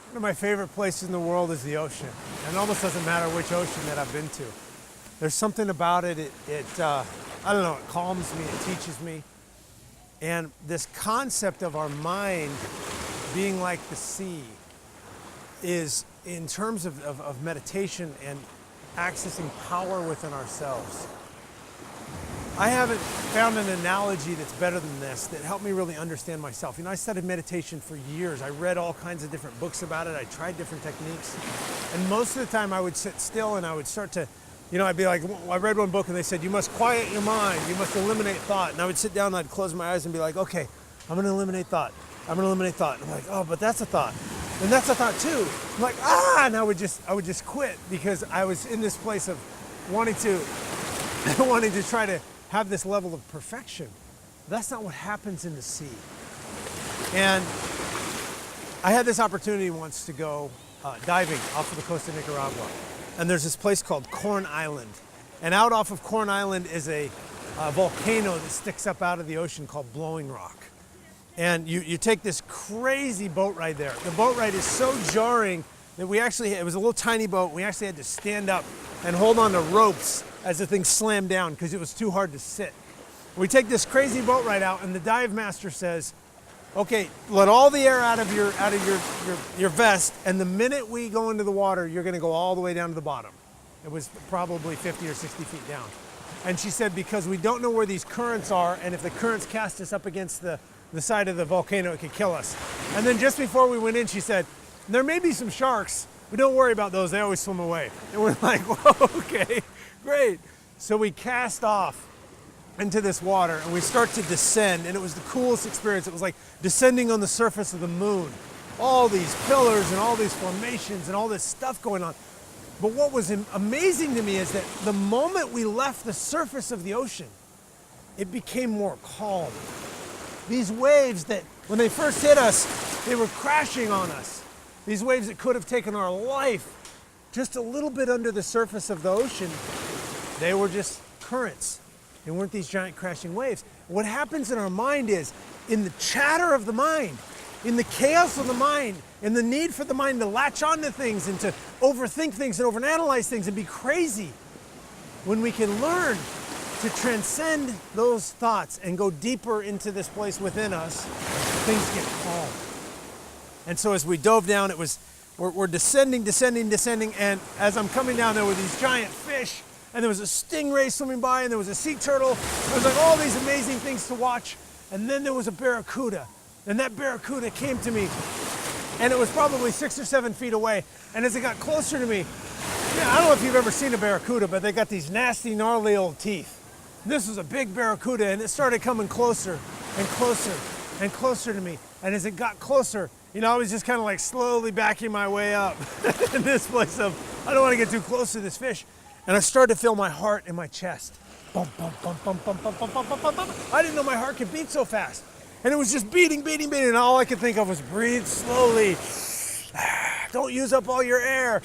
One of my favorite places in the world is the ocean. And it almost doesn't matter which ocean that I've been to. There's something about it, I don't know, it calms me, it teaches me. And this concept of our mind being like the sea is, in terms of meditation and accessing power within ourselves. I haven't found an analogy that's better than this that helped me really understand myself. You know, I studied meditation for years. I read all kinds of different books about it. I tried different techniques. And most of the time I would sit still and I would start to, you know, I'd be like, I read one book and they said, you must quiet your mind. You must eliminate thought. And I would sit down and I'd close my eyes and be like, okay, I'm going to eliminate thought. I'm going to eliminate thought. And I'm like, oh, but that's a thought. And that's a thought too. I'm like, and I would just quit because I was in this place of wanting to try to have this level of perfection. That's not what happens in the sea. And I had this opportunity once to go diving off of the coast of Nicaragua. And there's this place called Corn Island. And out off of Corn Island is a volcano that sticks up out of the ocean called Blowing Rock. And you take this crazy boat ride there. The boat ride is so jarring that it was a little tiny boat. We actually had to stand up and hold on to ropes as the thing slammed down because it was too hard to sit. We take this crazy boat ride out and the dive master says, okay, let all the air out of your vest, and the minute we go into the water, you're gonna go all the way down to the bottom. It was probably 50 or 60 feet down. And she said, because we don't know where these currents are, and if the currents cast us up against the side of the volcano, it could kill us. And then just before we went in, she said, there may be some sharks, but don't worry about those, they always swim away. And we're like, whoa, okay, great. So we cast off into this water and we start to descend, and it was the coolest experience. It was like descending on the surface of the moon. All these pillars and all these formations and all this stuff going on. But what was amazing to me is that the moment we left the surface of the ocean, it became more calm. These waves that, when they first hit us, they were crashing on us. These waves that could have taken our life just a little bit under the surface of the ocean, they were just currents. They weren't these giant crashing waves. What happens in our mind is, in the chatter of the mind, in the chaos of the mind, in the need for the mind to latch onto things and to overthink things and overanalyze things and be crazy, when we can learn to transcend those thoughts and go deeper into this place within us, things get calm. And so as we dove down, we're descending, and as I'm coming down, there were these giant fish, and there was a stingray swimming by, and there was a sea turtle. There was like all these amazing things to watch. And then there was a barracuda, and that barracuda came to me, and it was probably 6 or 7 feet away. And as it got closer to me, I don't know if you've ever seen a barracuda, but they got these nasty, gnarly old teeth. This was a big barracuda, and it started coming closer and closer and closer to me. And as it got closer, you know, I was just kind of like slowly backing my way up in this place of, I don't want to get too close to this fish. And I started to feel my heart in my chest. Bump, bump, bump, bump, bump, bump, bump, bump, bump, bump. I didn't know my heart could beat so fast. And it was just beating, beating, beating. And all I could think of was breathe slowly. Don't use up all your air.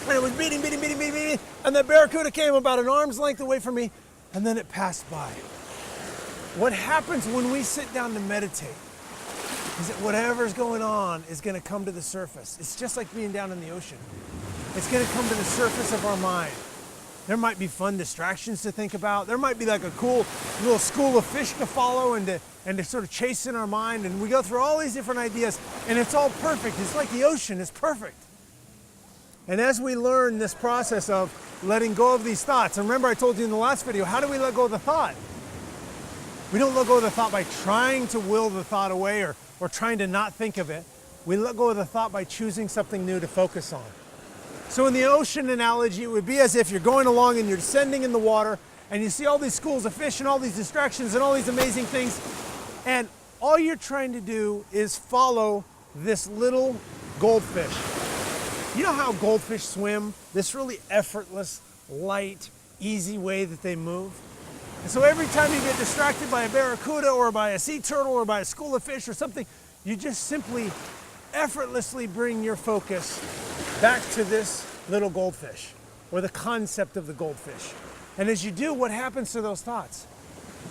And it was beating, beating, beating, beating, beating. And the barracuda came about an arm's length away from me, and then it passed by. What happens when we sit down to meditate is that whatever's going on is going to come to the surface. It's just like being down in the ocean. It's going to come to the surface of our mind. There might be fun distractions to think about. There might be like a cool little school of fish to follow and to sort of chase in our mind. And we go through all these different ideas, and it's all perfect. It's like the ocean is perfect. And as we learn this process of letting go of these thoughts, and remember I told you in the last video, how do we let go of the thought? We don't let go of the thought by trying to will the thought away or trying to not think of it. We let go of the thought by choosing something new to focus on. So in the ocean analogy, it would be as if you're going along and you're descending in the water, and you see all these schools of fish and all these distractions and all these amazing things, and all you're trying to do is follow this little goldfish. You know how goldfish swim? This really effortless, light, easy way that they move. And so every time you get distracted by a barracuda or by a sea turtle or by a school of fish or something, you just simply effortlessly bring your focus back to this little goldfish or the concept of the goldfish. And as you do, what happens to those thoughts?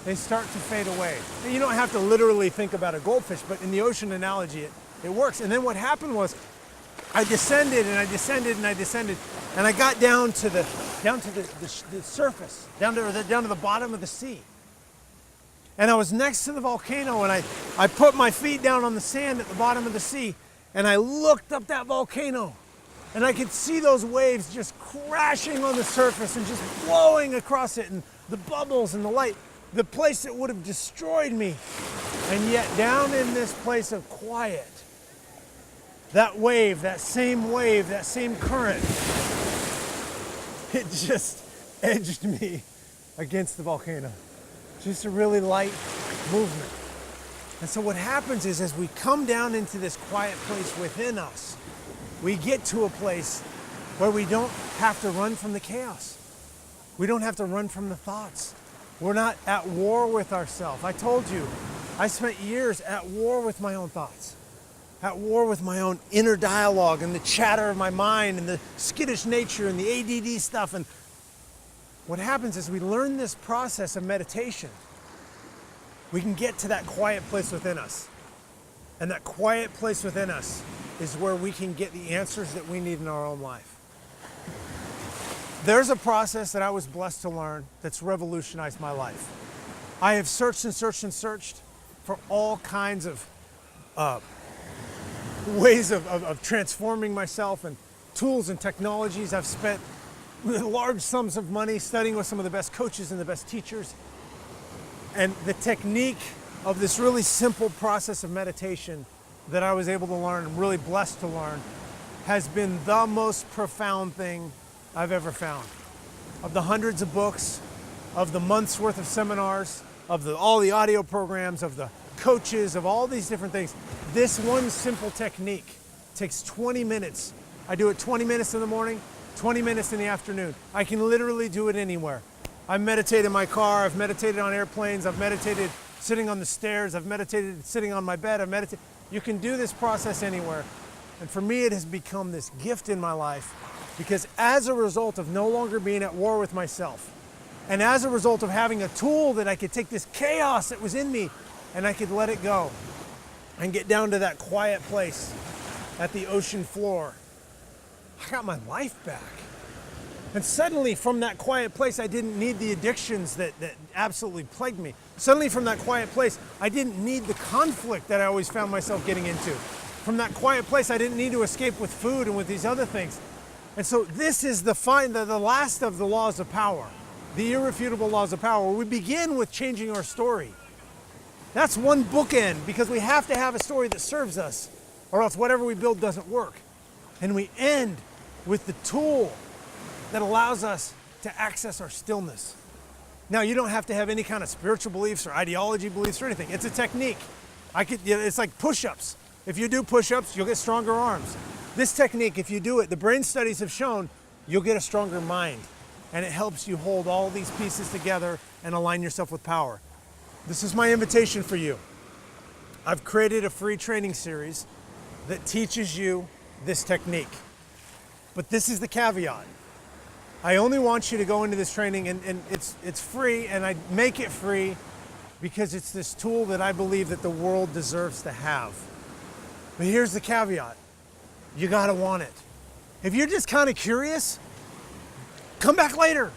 They start to fade away. And you don't have to literally think about a goldfish, but in the ocean analogy, It works. And then what happened was I descended and I descended and I descended, and I got down to the surface, down to the bottom of the sea. And I was next to the volcano, and I put my feet down on the sand at the bottom of the sea, and I looked up that volcano, and I could see those waves just crashing on the surface and just blowing across it, and the bubbles and the light, the place that would have destroyed me. And yet down in this place of quiet, that wave, that same current, it just edged me against the volcano. Just a really light movement. And so what happens is, as we come down into this quiet place within us, we get to a place where we don't have to run from the chaos. We don't have to run from the thoughts. We're not at war with ourselves. I told you, I spent years at war with my own thoughts, at war with my own inner dialogue and the chatter of my mind and the skittish nature and the ADD stuff. And what happens is, we learn this process of meditation, we can get to that quiet place within us. And that quiet place within us is where we can get the answers that we need in our own life. There's a process that I was blessed to learn that's revolutionized my life. I have searched and searched and searched for all kinds of ways of transforming myself, and tools and technologies. I've spent large sums of money studying with some of the best coaches and the best teachers. And the technique of this really simple process of meditation that I was able to learn, and really blessed to learn, has been the most profound thing I've ever found. Of the hundreds of books, of the months worth of seminars, of all the audio programs, of the coaches, of all these different things, this one simple technique takes 20 minutes. I do it 20 minutes in the morning, 20 minutes in the afternoon. I can literally do it anywhere. I meditate in my car, I've meditated on airplanes, I've meditated sitting on the stairs, I've meditated sitting on my bed, You can do this process anywhere. And for me, it has become this gift in my life, because as a result of no longer being at war with myself, and as a result of having a tool that I could take this chaos that was in me and I could let it go and get down to that quiet place at the ocean floor, I got my life back. And suddenly, from that quiet place, I didn't need the addictions that absolutely plagued me. Suddenly, from that quiet place, I didn't need the conflict that I always found myself getting into. From that quiet place, I didn't need to escape with food and with these other things. And so this is the last of the laws of power, the irrefutable laws of power. We begin with changing our story. That's one bookend, because we have to have a story that serves us, or else whatever we build doesn't work. And we end with the tool that allows us to access our stillness. Now, you don't have to have any kind of spiritual beliefs or ideology beliefs or anything. It's a technique. It's like push-ups. If you do push-ups, you'll get stronger arms. This technique, if you do it, the brain studies have shown you'll get a stronger mind. And it helps you hold all these pieces together and align yourself with power. This is my invitation for you. I've created a free training series that teaches you this technique. But this is the caveat. I only want you to go into this training, and it's free, and I make it free because it's this tool that I believe that the world deserves to have. But here's the caveat. You gotta want it. If you're just kind of curious, come back later.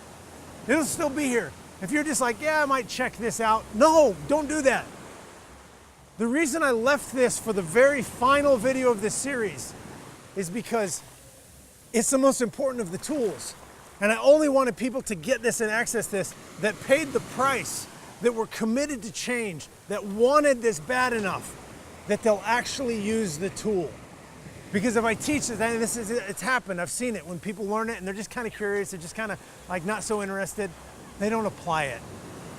It'll still be here. If you're just like, yeah, I might check this out. No, don't do that. The reason I left this for the very final video of this series is because it's the most important of the tools. And I only wanted people to get this and access this that paid the price, that were committed to change, that wanted this bad enough that they'll actually use the tool. Because if I teach it, and it's happened, I've seen it, when people learn it and they're just kind of curious, they're just kind of like not so interested, they don't apply it.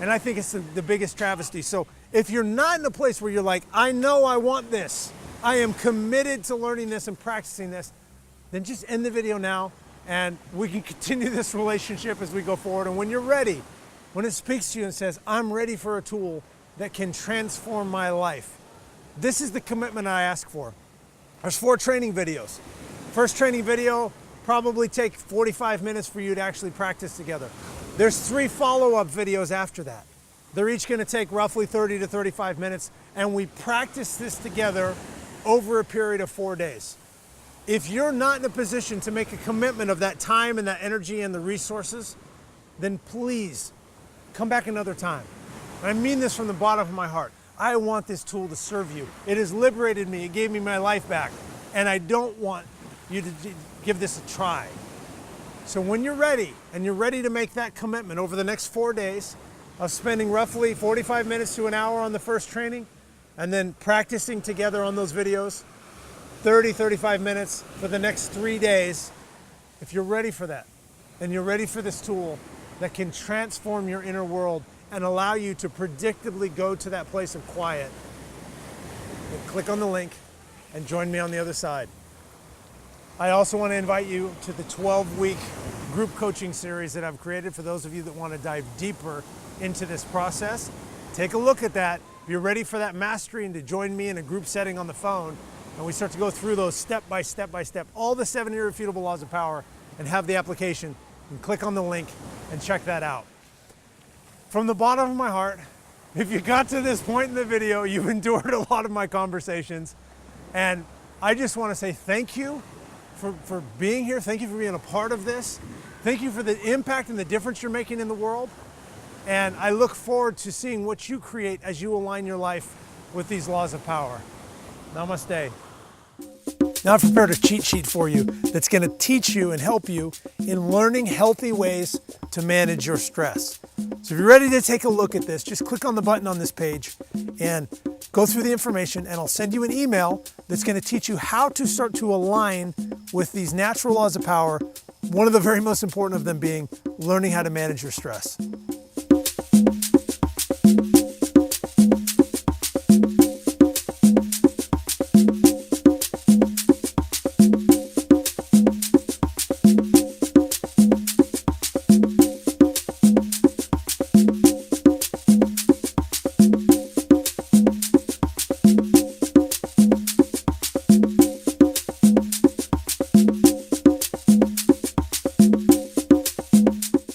And I think it's the biggest travesty. So if you're not in a place where you're like, I know I want this, I am committed to learning this and practicing this, then just end the video now, and we can continue this relationship as we go forward. And when you're ready, when it speaks to you and says, I'm ready for a tool that can transform my life, this is the commitment I ask for. There's 4 training videos. First training video probably take 45 minutes for you to actually practice together. There's 3 follow-up videos after that. They're each going to take roughly 30 to 35 minutes, and we practice this together over a period of 4 days. If you're not in a position to make a commitment of that time and that energy and the resources, then please come back another time. And I mean this from the bottom of my heart. I want this tool to serve you. It has liberated me. It gave me my life back. And I don't want you to give this a try. So when you're ready, and you're ready to make that commitment over the next 4 days of spending roughly 45 minutes to an hour on the first training, and then practicing together on those videos, 35 minutes for the next 3 days, if you're ready for that, and you're ready for this tool that can transform your inner world and allow you to predictably go to that place of quiet, then click on the link and join me on the other side. I also want to invite you to the 12-week group coaching series that I've created for those of you that want to dive deeper into this process. Take a look at that. If you're ready for that mastery and to join me in a group setting on the phone, and we start to go through those step by step, all the 7 irrefutable laws of power, and have the application, and click on the link and check that out. From the bottom of my heart, if you got to this point in the video, you've endured a lot of my conversations, and I just want to say thank you for being here. Thank you for being a part of this. Thank you for the impact and the difference you're making in the world. And I look forward to seeing what you create as you align your life with these laws of power. Namaste. Now I've prepared a cheat sheet for you that's going to teach you and help you in learning healthy ways to manage your stress. So if you're ready to take a look at this, just click on the button on this page and go through the information, and I'll send you an email that's going to teach you how to start to align with these natural laws of power, one of the very most important of them being learning how to manage your stress.